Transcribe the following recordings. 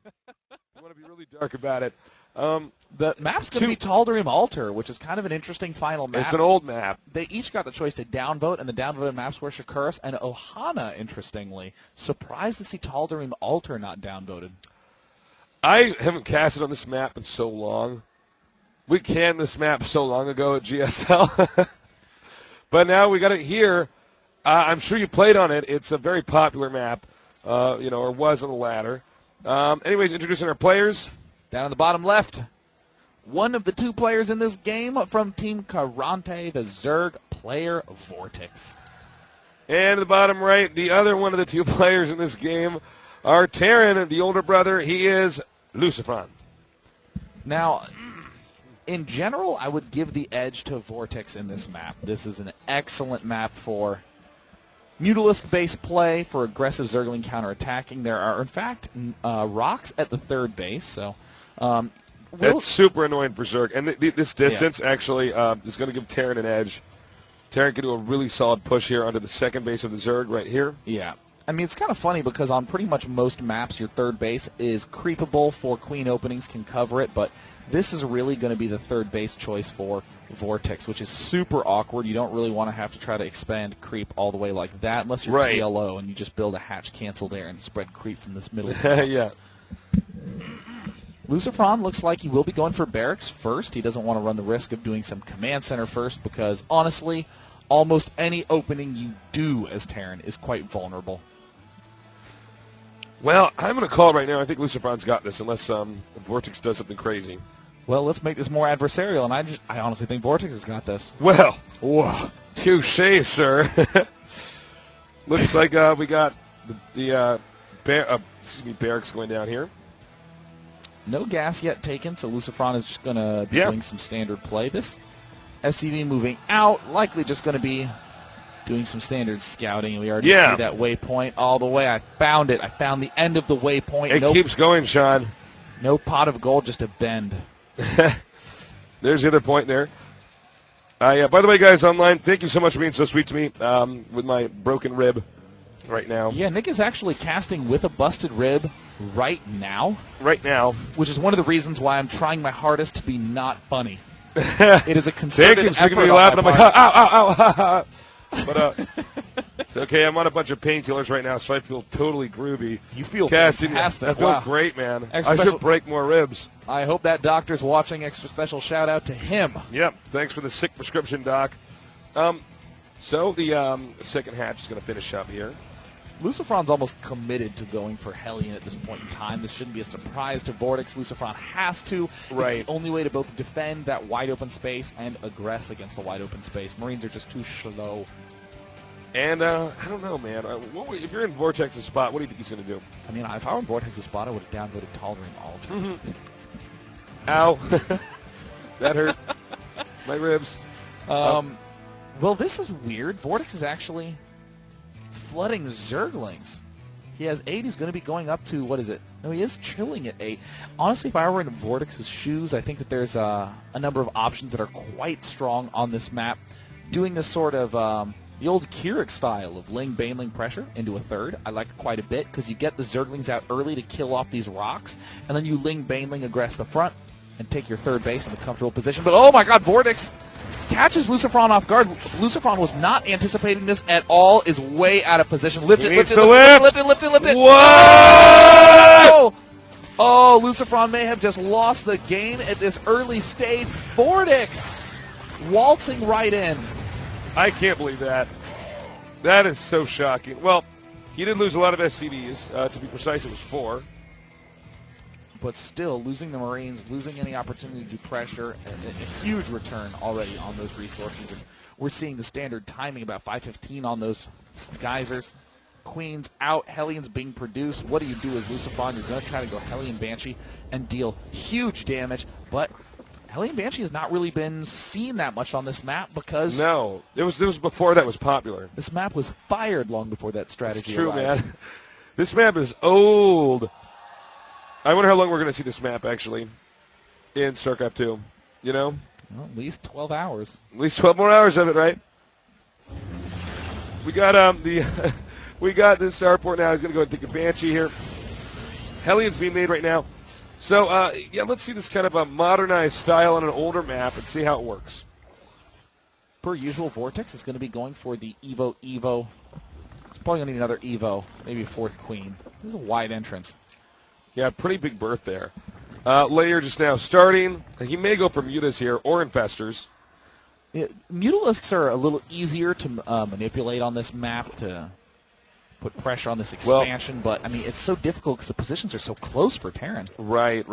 You want to be really dark about it. The map's going to be Tal'Darim Altar, which is kind of an interesting final map. It's an old map. They each got the choice to downvote, and the downvoted maps were Shakuras and Ohana, interestingly. Surprised to see Tal'Darim Altar not downvoted. I haven't casted on this map in so long. We canned this map so long ago at GSL. But now we got it here. I'm sure you played on it. It's a very popular map, or was on the ladder. Anyways, introducing our players. Down in the bottom left, one of the two players in this game from Team Karante, the ZerG player VortiX. And in the bottom right, the other one of the two players in this game are Terran, the older brother. He is LucifroN. Now, in general, I would give the edge to VortiX in this map. This is an excellent map for Mutalist-based play, for aggressive Zergling counterattacking. There are, in fact, rocks at the third base, so... That's super annoying for Zerg. And this distance actually is going to give Terran an edge. Terran can do a really solid push here onto the second base of the Zerg right here. Yeah. I mean, it's kind of funny because on pretty much most maps, your third base is creepable for queen openings, can cover it, but this is really going to be the third base choice for VortiX, which is super awkward. You don't really want to have to try to expand creep all the way like that unless you're TLO and you just build a hatch cancel there and spread creep from this middle. Yeah. LucifroN looks like he will be going for barracks first. He doesn't want to run the risk of doing some command center first because, honestly, almost any opening you do as Terran is quite vulnerable. Well, I'm going to call it right now. I think LucifroN's got this unless VortiX does something crazy. Well, let's make this more adversarial, and I honestly think VortiX has got this. Well, whoa, touche, sir. Looks like we got the barracks going down here. No gas yet taken, so LucifroN is just going to be doing some standard play. This SCV moving out, likely just going to be doing some standard scouting. We already see that waypoint all the way. I found it. I found the end of the waypoint. It keeps going, Sean. No pot of gold, just a bend. There's the other point there. By the way, guys, online, thank you so much for being so sweet to me with my broken rib right now. Yeah, Nick is actually casting with a busted rib right now. Right now. Which is one of the reasons why I'm trying my hardest to be not funny. It is a concerted effort. Thank you for making me laugh. I'm like, ow, ow, ow, ow. But it's okay. I'm on a bunch of painkillers right now, so I feel totally groovy. You feel casting. fantastic. I feel great, man. I should break more ribs. I hope that doctor's watching. Extra special shout out to him. Yep. Thanks for the sick prescription, doc. So the second hatch is going to finish up here. LucifroN's almost committed to going for Hellion at this point in time. This shouldn't be a surprise to VortiX. LucifroN has to. Right. It's the only way to both defend that wide open space and aggress against the wide open space. Marines are just too slow. And I don't know, man. If you're in VortiX's spot, what do you think he's going to do? I mean, if I were in VortiX's spot, I would have downvoted Tal'Darim Altar. Ow. That hurt. My ribs. Well, this is weird. VortiX is actually flooding Zerglings. He has 8. He's going to be going up to, what is it? No, he is chilling at 8. Honestly, if I were in VortiX's shoes, I think that there's a number of options that are quite strong on this map. Doing this sort of the old Keurig style of ling baneling pressure into a third, I like quite a bit because you get the Zerglings out early to kill off these rocks, and then you ling baneling aggress the front and take your third base in a comfortable position. But oh my god, VortiX catches LucifroN off guard. LucifroN was not anticipating this at all, is way out of position. Lift it, lift it, lift it, lift it, lift it. Whoa! Oh, LucifroN may have just lost the game at this early stage. VortiX waltzing right in. I can't believe that. That is so shocking. Well, he did lose a lot of SCVs. To be precise, it was 4. But still, losing the Marines, losing any opportunity to do pressure, a huge return already on those resources. And we're seeing the standard timing, about 5:15 on those geysers. Queens out, Hellions being produced. What do you do as LucifroN? You're going to try to go Hellion Banshee and deal huge damage, but Hellion Banshee has not really been seen that much on this map because... No, it was before that was popular. This map was fired long before that strategy It's true, arrived. man. This map is old. I wonder how long we're going to see this map, actually, in StarCraft 2. You know? Well, at least 12 hours. At least 12 more hours of it, right? We got we got the starport now. He's going to go and take a Banshee here. Hellions being made right now. So, yeah, let's see this kind of a modernized style on an older map and see how it works. Per usual, VortiX is going to be going for the Evo. It's probably going to need another Evo, maybe a fourth queen. This is a wide entrance. Yeah, pretty big berth there. Layer just now starting. He may go for mutas here or infestors. Yeah, Mutalisks are a little easier to manipulate on this map to put pressure on this expansion, but, I mean, it's so difficult because the positions are so close for Terran. Right.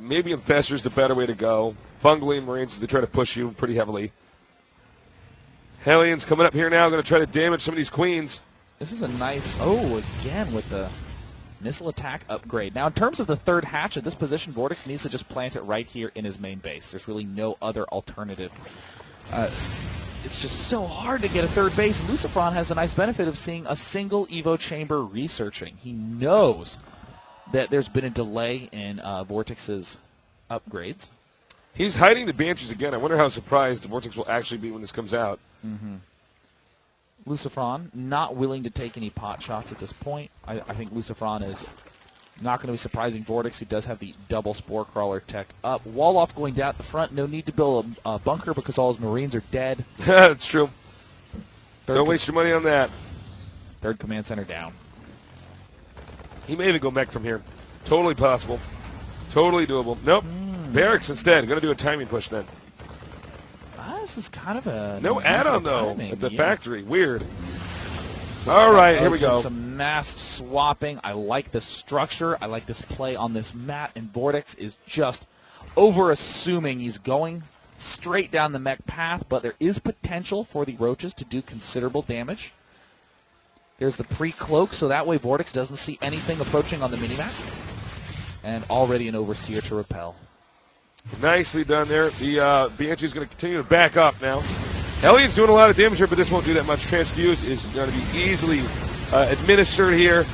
Maybe infestors the better way to go. Bungling Marines, they try to push you pretty heavily. Hellions coming up here now, going to try to damage some of these queens. This is a nice, again with the missile attack upgrade. Now, in terms of the third hatch at this position, VortiX needs to just plant it right here in his main base. There's really no other alternative. It's just so hard to get a third base. LucifroN has the nice benefit of seeing a single Evo chamber researching. He knows that there's been a delay in VortiX's upgrades. He's hiding the Banshees again. I wonder how surprised the VortiX will actually be when this comes out. Mm-hmm. LucifroN not willing to take any pot shots at this point. I think LucifroN is not going to be surprising VortiX, who does have the double Spore Crawler tech up. Wall-off going down at the front. No need to build a bunker because all his Marines are dead. That's true. Don't waste your money on that. Third command center down. He may even go mech from here. Totally possible. Totally doable. Nope. Barracks instead. Going to do a timing push then. This is kind of a... No add-on, though, at the factory. Weird. All right, here we go. Some mass swapping. I like this structure. I like this play on this map. And VortiX is just over-assuming he's going straight down the mech path, but there is potential for the roaches to do considerable damage. There's the pre-cloak, so that way VortiX doesn't see anything approaching on the minimap. And already an Overseer to repel. Nicely done there. The Banshee's going to continue to back up now. Hellions doing a lot of damage here, but this won't do that much. Transfuse is going to be easily administered here.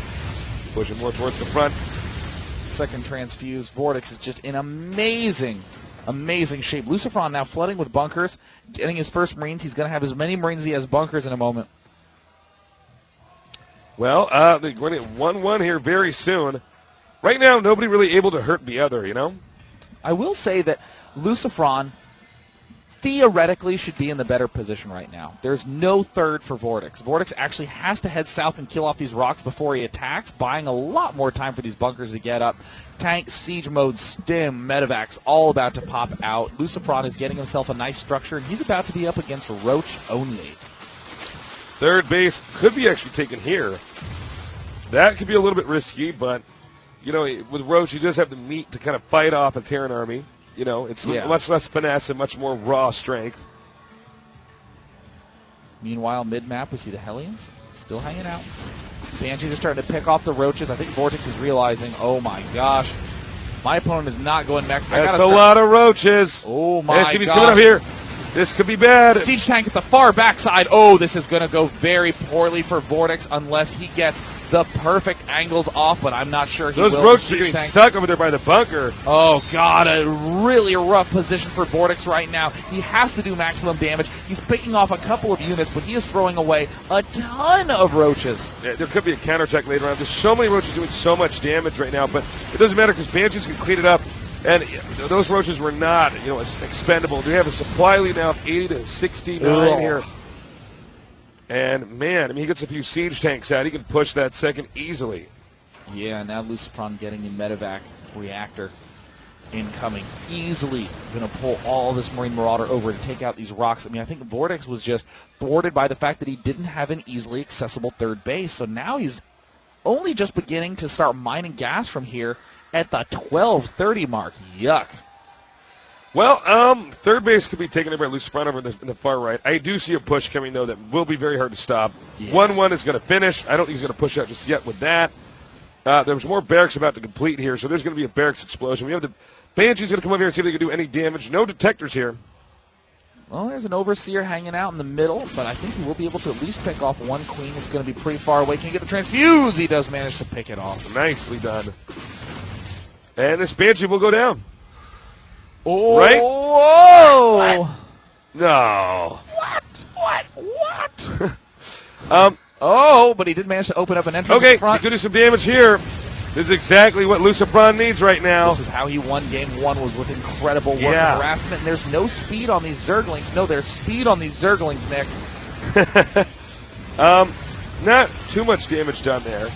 Pushing more towards the front. Second transfuse. VortiX is just in amazing shape. LucifroN now flooding with bunkers, getting his first Marines. He's going to have as many Marines as he has bunkers in a moment. Well, they're going to get 1-1 here very soon. Right now, nobody really able to hurt the other, you know? I will say that LucifroN theoretically should be in the better position right now. There's no third for VortiX. VortiX actually has to head south and kill off these rocks before he attacks, buying a lot more time for these bunkers to get up. Tank, siege mode, stim, medevacs, all about to pop out. LucifroN is getting himself a nice structure, and he's about to be up against Roach only. Third base could be actually taken here. That could be a little bit risky, but... You know, with Roach, he does have the meat to kind of fight off a Terran army. You know, it's much less finesse and much more raw strength. Meanwhile, mid-map, we see the Hellions still hanging out. Banshees are starting to pick off the Roaches. I think VortiX is realizing, oh my gosh, my opponent is not going mech. That's a lot of Roaches. Oh my gosh. SCV's coming up here. This could be bad. Siege tank at the far backside. Oh, this is going to go very poorly for VortiX unless he gets the perfect angles off, but I'm not sure he will. Those Roaches are getting stuck over there by the bunker. Oh, God, a really rough position for VortiX right now. He has to do maximum damage. He's picking off a couple of units, but he is throwing away a ton of Roaches. Yeah, there could be a counterattack later on. There's so many Roaches doing so much damage right now, but it doesn't matter because Banshees can clean it up. And those Roaches were not, expendable. We have a supply lead now of 80 to 69 here. And, man, he gets a few siege tanks out. He can push that second easily. Yeah, now LucifroN getting the medevac reactor incoming. Easily going to pull all this Marine Marauder over to take out these rocks. I mean, I think VortiX was just thwarted by the fact that he didn't have an easily accessible third base. So now he's only just beginning to start mining gas from here at the 12:30 mark. Yuck. Well, third base could be taken over by LucifroN over in the far right. I do see a push coming, though, that will be very hard to stop. 1-1 is going to finish. I don't think he's going to push out just yet with that. There's more barracks about to complete here, so there's going to be a barracks explosion. We have the Banshee's going to come over here and see if they can do any damage. No detectors here. Well, there's an Overseer hanging out in the middle, but I think he will be able to at least pick off one Queen. It's going to be pretty far away. Can he get the transfuse? He does manage to pick it off. Nicely done. And this Banshee will go down. Oh, right? Whoa! No. What? Oh, but he did manage to open up an entrance in Okay, front. he could do some damage here. This is exactly what LucifroN needs right now. This is how he won game 1, was with incredible work and harassment. And there's no speed on these Zerglings. No, there's speed on these Zerglings, Nick. Not too much damage done there.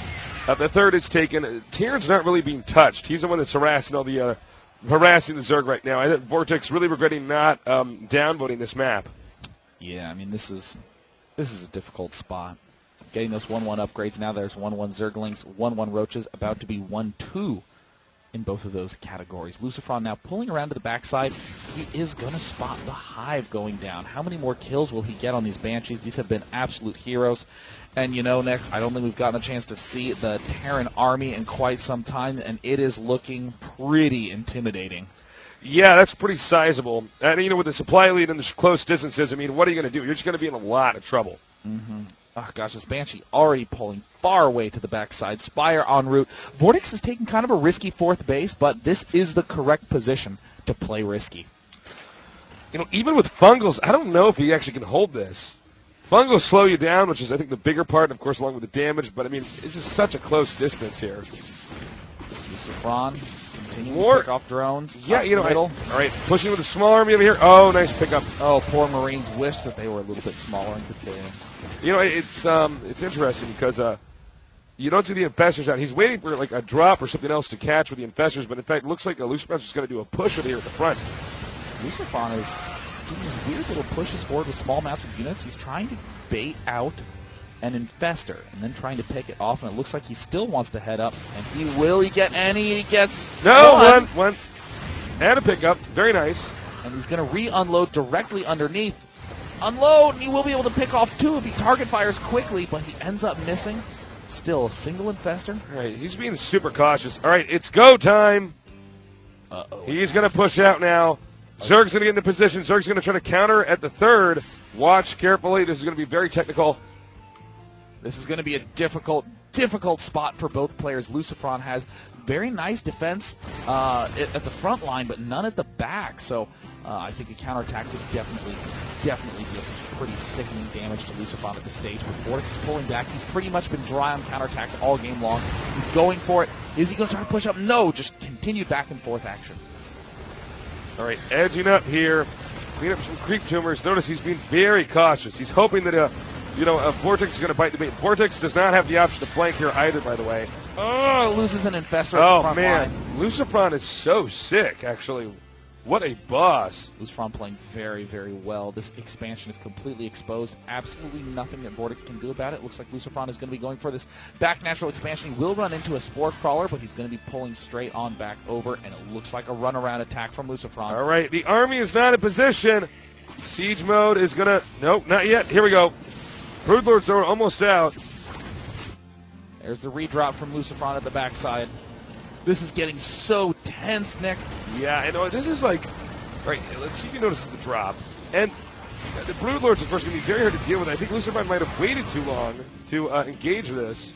The third is taken. Tieran's not really being touched. He's the one that's harassing all the harassing the Zerg right now. I think VortiX really regretting not downvoting this map. Yeah, I mean, this is a difficult spot. Getting those 1-1 upgrades. Now there's 1-1 Zerglings, 1-1 Roaches, about to be 1-2 in both of those categories. LucifroN now pulling around to the backside. He is going to spot the Hive going down. How many more kills will he get on these Banshees? These have been absolute heroes. And you know, Nick, I don't think we've gotten a chance to see the Terran army in quite some time, and it is looking pretty intimidating. Yeah, that's pretty sizable. And, you know, with the supply lead and the close distances, I mean, what are you going to do? You're just going to be in a lot of trouble. Mm-hmm. Oh, gosh, this Banshee already pulling far away to the backside. Spire en route. VortiX is taking kind of a risky 4th base, but this is the correct position to play risky. You know, even with Fungals, I don't know if he actually can hold this. Fungals slow you down, which is, I think, the bigger part, of course, along with the damage. But, I mean, it's just such a close distance here. LucifroN continuing to pick off drones. Yeah, you know, all right, pushing with a small army over here. Oh, nice pickup. Oh, poor Marines wish that they were a little bit smaller and could get in. You know, it's interesting because you don't see the infestors out. He's waiting for like a drop or something else to catch with the infestors, but in fact, it looks like LucifroN's just going to do a push over here at the front. LucifroN is doing these weird little pushes forward with small amounts of units. He's trying to bait out an infestor and then trying to pick it off, and it looks like he still wants to head up. And he get any? He gets one. And a pickup. Very nice. And he's going to re-unload directly underneath. Unload, and he will be able to pick off 2 if he target fires quickly, but he ends up missing. Still a single infestor. All right, he's being super cautious. All right, it's go time. Uh-oh. He's going to push out now. Zerg's going to get into position. Zerg's going to try to counter at the 3rd. Watch carefully. This is going to be very technical. This is going to be a difficult spot for both players. LucifroN has very nice defense at the front line, but none at the back. So I think a counterattack would definitely do some pretty sickening damage to LucifroN at this stage. But VortiX is pulling back. He's pretty much been dry on counterattacks all game long. He's going for it. Is he going to try to push up? No, just continued back and forth action. All right, edging up here. Clean up some creep tumors. Notice he's being very cautious. He's hoping that VortiX is going to bite the bait. VortiX does not have the option to flank here either, by the way. Oh, loses an infestor at the front line. LucifroN is so sick, actually. What a boss. LucifroN playing very, very well. This expansion is completely exposed. Absolutely nothing that VortiX can do about it. Looks like LucifroN is going to be going for this back natural expansion. He will run into a Spore Crawler, but he's going to be pulling straight on back over, and it looks like a runaround attack from LucifroN. All right, the army is not in position. Siege mode is going to... Nope, not yet. Here we go. Broodlords are almost out. There's the redrop from LucifroN at the backside. This is getting so tense, Nick. Yeah, I know. This is like... All right, let's see if you notice the drop. And the Broodlords, of course, going to be very hard to deal with. I think LucifroN might have waited too long to engage this.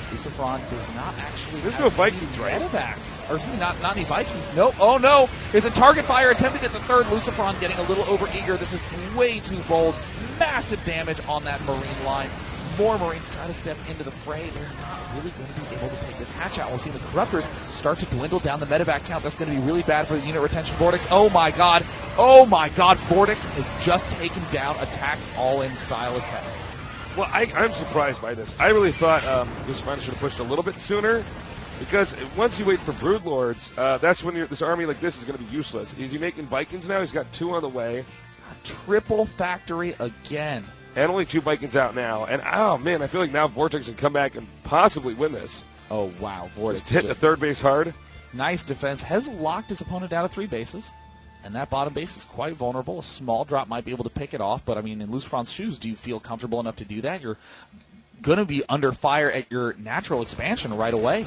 LucifroN does not actually There's have no Vikings, right? Medevacs. Or excuse me, not any Vikings. Nope. Oh, no. There's a target fire attempted at the 3rd. LucifroN getting a little overeager. This is way too bold. Massive damage on that Marine line. More Marines try to step into the fray. They're not really going to be able to take this hatch out. We'll see the Corruptors start to dwindle down the medevac count. That's going to be really bad for the unit retention. VortiX, oh my god. Oh my god. VortiX has just taken down attacks all-in style attack. Well, I'm surprised by this. I really thought LucifroN should have pushed a little bit sooner, because once you wait for Broodlords, that's when this army like this is going to be useless. Is he making Vikings now? He's got 2 on the way. A triple factory again. And only 2 Vikings out now. And, oh, man, I feel like now VortiX can come back and possibly win this. Oh, wow. VortiX just hit the 3rd base hard. Nice defense. Has locked his opponent down to 3 bases. And that bottom base is quite vulnerable. A small drop might be able to pick it off. But, I mean, in LucifroN's shoes, do you feel comfortable enough to do that? You're going to be under fire at your natural expansion right away.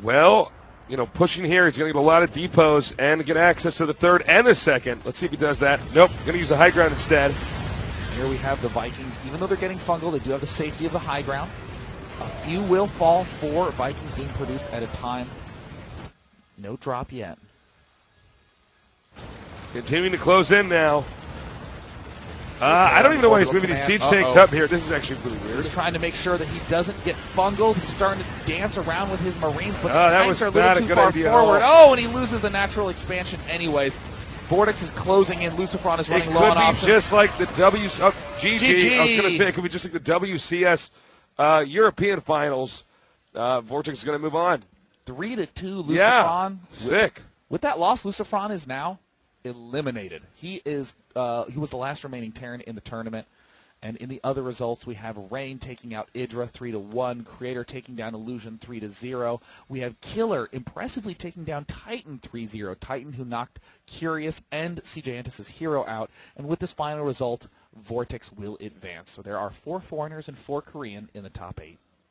Well, you know, pushing here, he's going to get a lot of depots and get access to the 3rd and the 2nd. Let's see if he does that. Nope, going to use the high ground instead. Here we have the Vikings. Even though they're getting fungal, they do have the safety of the high ground. A few will fall, 4 Vikings being produced at a time. No drop yet. Continuing to close in now. I don't even know why he's Orbital moving these command. siege tanks up here. This is actually really weird. He's trying to make sure that he doesn't get fungled. He's starting to dance around with his Marines, but the that tanks was are a not little a too good far idea at forward. all. Oh, and he loses the natural expansion anyways. VortiX is closing in. LucifroN is It running could low on be options. just like the GG. I was GG. going to say it could be just like the WCS European Finals. VortiX is going to move on. 3-2 LucifroN. Yeah, sick. With that loss, LucifroN is now eliminated. He was the last remaining Terran in the tournament. And in the other results, we have Rain taking out Idra 3-1, Creator taking down Illusion 3-0. We have Killer impressively taking down Titan 3-0. Titan who knocked Curious and CJ Antis' Hero out. And with this final result, VortiX will advance. So there are 4 foreigners and 4 Korean in the top 8.